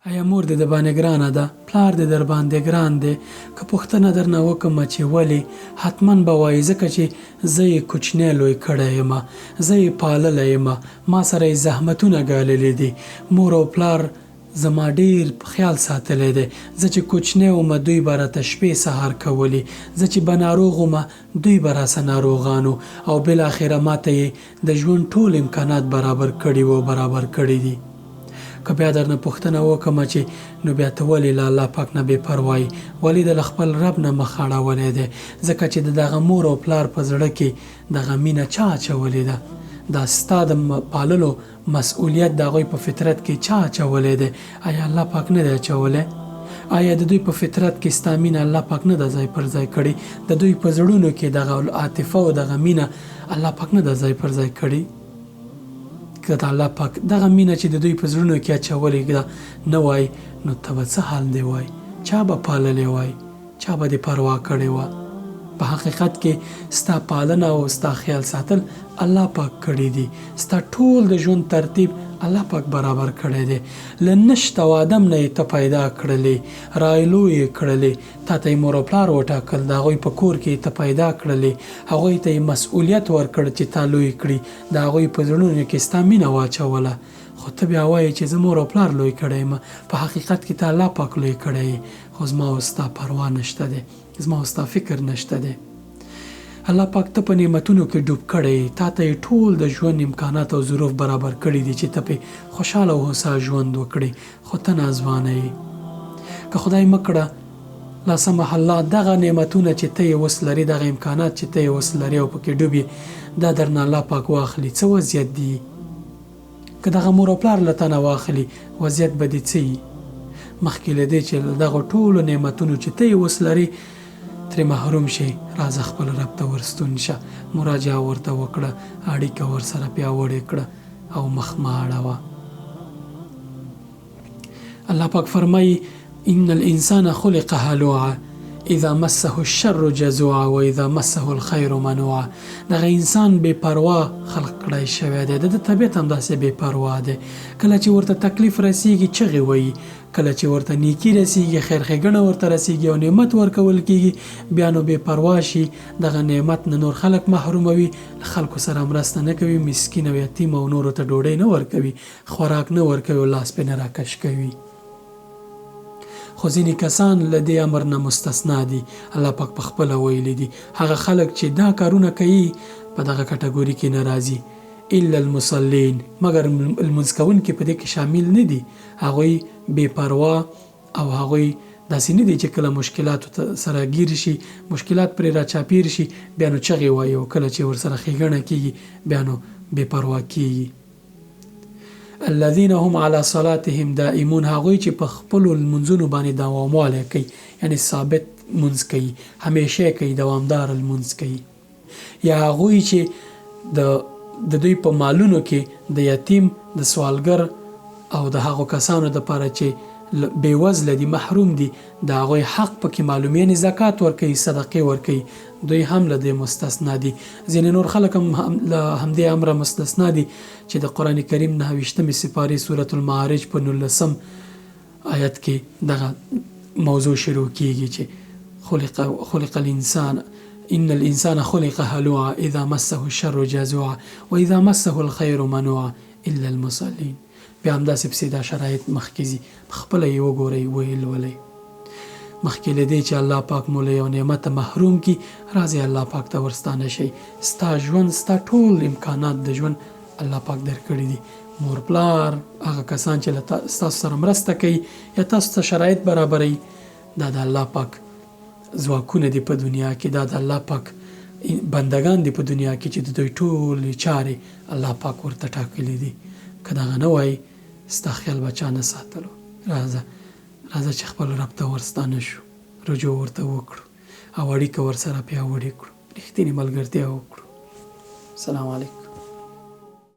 آیا مور دې د باندې ګرانه ده؟ پلار دې در باندې ګران دی؟ که پوښتنه درنه وکړمه چې ولې، حتما به وایي ځکه چې زه یې کوچنی لوی کړی یم، زه یې پاللی یم، ما سره یې زحمتونه ګاللي دي. مور او پلار زما ډېر خیال ساتلی دی. زه چې کوچنی وم دوی به راته شپې سهار کولی، زه چې به ناروغ وم دوی به راسه ناروغانو، او بالاخره ماته یې د ژوند ټول امکانات برابر کړي وو، برابر کړي دي. که بیا درنه پوښتنه وکړمه چې نو بیا ته ولې له الله پاک نه بې پروا یې، ولې د له خپل رب نه مخ اړولی دی؟ ځکه چې د دغه مور او پلار په زړه کې دغه مینه چا اچولې ده؟ دا ستا د پاللو مسؤلیت د هغوی په فطرت کې چا اچولی دی؟ آیا الله پاک نه دی اچولی؟ آیا د دوی په فطرت کې ستا مینه الله پاک نه ده ځای پر ځای کړې؟ د دوی په زړونو کې دغه عاطفه او دغه مینه الله پاک نه ده ځای پر ځای کړې؟ که د الله پاک دغه مینه چې د دوی په زړونو کې اچولې ده نه وای، نو ته به څه حال دی وای؟ چا به پاللی وای؟ چا به دې پروا کړې وه؟ په حقیقت کې ستا پالنه او ستا خیال ساتل الله پاک کړي دي. ستا ټول د ژوند ترتیب الله پاک برابر کړی دی. له نشته او عدم نه یې ته پیدا کړلې، رایلو یې کړلې، تا ته یې مور او پلار وټاکل، د هغوی په کور کې ته پیدا کړلې، هغوی ته یې مسؤلیت ورکړ چې تا لوی کړي، د هغوی په زړونو کې ستا مینه واچوله. خو ته بیا وایې چې زه مور او پلار لوی کړی یم، په حقیقت کې ته الله پاک لوی کړی یې، خو زما او ستا پروا نشته دی، زما او ستا فکر نشته دی. الله پاک ته په نعمتونو کې ډوب کړی، تا ته یې ټول د ژوند امکانات او ظروف برابر کړي دي چې ته پې خوشحاله او هوسا ژوند وکړې، خو ته ناځوانه یې. که خدای مه کړه لا سمح الله دغه نعمتونه چې ته یې اوس لرې، دغه امکانات چې ته یې اوس لرې او پکې ډوب یې، دا درنه الله پاک واخلي، څه وضعیت دي؟ که دغه مور او پلار له تا نه واخلي، وضعیت به دې څه وي؟ مخکې له دې چې دغه ټولو نعمتونو چې ته یې اوس لرې ترې محروم شي، راځه خپل رب ته ورستون شه، مراجعه ورته وکړه، اړیکه ورسره پیاوړې کړه او مخ مه اړوه. الله پاک فرمایي ان الانسان خلق هلوعا اذا مسه الشر جزوعا واذا مسه الخير منوعا. دغه انسان بې پروا خلق کړی شوی دی، د طبیعت هم داسې بې پروا دی. کله چې ورته تکلیف رسیږي چغې وایي، کله چې ورته نیکي رسیږي، خیر ښېګڼه ورته رسیږي او نعمت ورکول کیږي، بیا نو بې پروا شي، دغه نعمت نه نور خلک محروموي، له خلکو سره مرسته نه کوي، مسکین او یتیم او نورو ته ډوډۍ نه ورکوي، خوراک نه ورکوي او لاس پې نه راکش کوي. خو ځینې کسان له دې امر نه مستثنا دي. الله پاک په خپله ویلي دي هغه خلک چې دا کارونه کوي په دغه کټګوري کې نه راځي، الا المصلین، مګر لمونځ کوونکي په دې کې شامل نه دي. هغوی بې پروا او هغوی داسې نه دي چې کله مشکلاتو سره ګیر شي، مشکلات پرې راچاپیر شي، بیا نو چغې وایي، او کله چې ورسره ښېګڼه کېږي بیا نو بې پروا کېږي. الذين هم على صلاتهم دائمون، هغوی چې په خپلو لمونځونو باندې دواموالی کوي، یعنی ثابت لمونځ کوي، همیشه کوي، دوامدار لمونځ کوي. یا هغوی چې د دوی په مالونو کې د یتیم، د سوالګر او د هغو کسانو دپاره چې بېوزله دي، محروم دي، د هغوی حق پکې معلوم، یعنې زکات ورکوي، صدقې ورکوي، دوی هم له دې مستثنا دي. ځینې نور خلک هم له همدې امره مستثنا دي چې د قرآن کریم 9 سپارې سورة المعارج په 19 آیت کې دغه موضوع شروع کیږي چې خلق الانسان ان الانسان خلق هلوعا اذا مسه الشر جزوعا واذا مسه الخير منوعا الا المصلين. بیا همداسې پسې دا شرایط مخکې ځي، خپله یې وګورئ، ویلولئ. مخکې له دې چې الله پاک مو له یو نعمته محروم کي، راځئ الله پاک ته ورستانه شئ. ستا ژوند، ستا ټول امکانات د ژوند الله پاک درکړي دي. مور پلار، هغه کسان چې ستاسو سره مرسته کوي یا تاسو ته شرایط برابروي، دا د الله پاک ځواکونه دي په دنیا کې، دا د الله پاک بندگان دي په دنیا کې چې د دوی ټولې چارې الله پاک ورته ټاکلي دي. که دغه نه وای، ستا خیال به چا نه ساتلو. راځه چې خپل رب ته ورستانه شو، رجوع ورته وکړو او اړیکه ورسره پیاوړې کړو، رښتینې ملګرتیا وکړو. السلام علیکم.